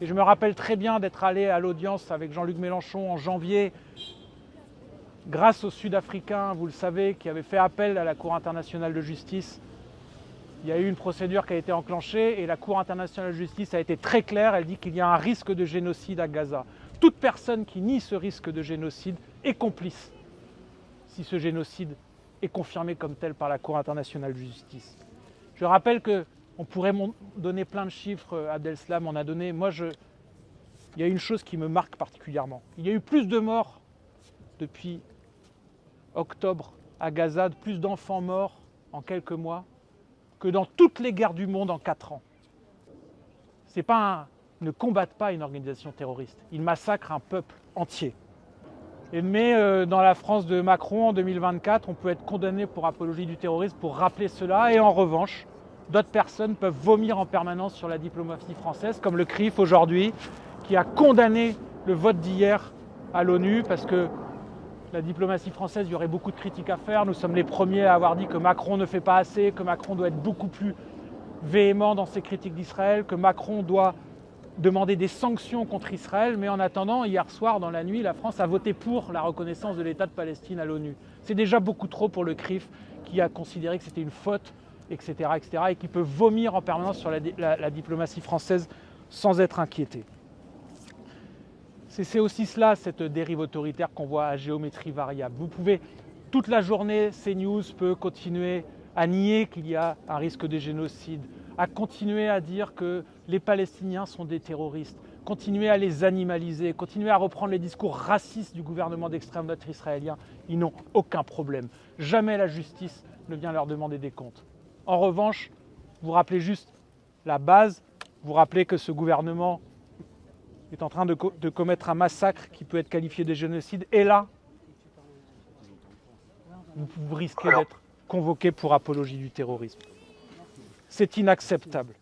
Et je me rappelle très bien d'être allé à l'audience avec Jean-Luc Mélenchon en janvier, grâce aux Sud-Africains, vous le savez, qui avaient fait appel à la Cour internationale de justice. Il y a eu une procédure qui a été enclenchée et la Cour internationale de justice a été très claire. Elle dit qu'il y a un risque de génocide à Gaza. Toute personne qui nie ce risque de génocide est complice si ce génocide est confirmé comme tel par la Cour internationale de justice. Je rappelle qu'on pourrait donner plein de chiffres, Abdeslam en a donné. Il y a une chose qui me marque particulièrement. Il y a eu plus de morts depuis octobre à Gaza, plus d'enfants morts en quelques mois, que dans toutes les guerres du monde en 4 ans. Ils ne combattent pas une organisation terroriste, ils massacrent un peuple entier. Mais dans la France de Macron en 2024, on peut être condamné pour apologie du terrorisme pour rappeler cela. Et en revanche, d'autres personnes peuvent vomir en permanence sur la diplomatie française, comme le CRIF aujourd'hui, qui a condamné le vote d'hier à l'ONU parce que la diplomatie française, il y aurait beaucoup de critiques à faire. Nous sommes les premiers à avoir dit que Macron ne fait pas assez, que Macron doit être beaucoup plus véhément dans ses critiques d'Israël, que Macron doit demander des sanctions contre Israël. Mais en attendant, hier soir, dans la nuit, la France a voté pour la reconnaissance de l'État de Palestine à l'ONU. C'est déjà beaucoup trop pour le CRIF, qui a considéré que c'était une faute, etc., et qui peut vomir en permanence sur la diplomatie française sans être inquiété. C'est aussi cela, cette dérive autoritaire qu'on voit à géométrie variable. Vous pouvez, toute la journée, CNews peut continuer à nier qu'il y a un risque de génocide, à continuer à dire que les Palestiniens sont des terroristes, continuer à les animaliser, continuer à reprendre les discours racistes du gouvernement d'extrême droite israélien. Ils n'ont aucun problème. Jamais la justice ne vient leur demander des comptes. En revanche, vous rappelez juste la base, vous rappelez que ce gouvernement est en train de commettre un massacre qui peut être qualifié de génocide. Et là, vous risquez d'être convoqué pour apologie du terrorisme. C'est inacceptable.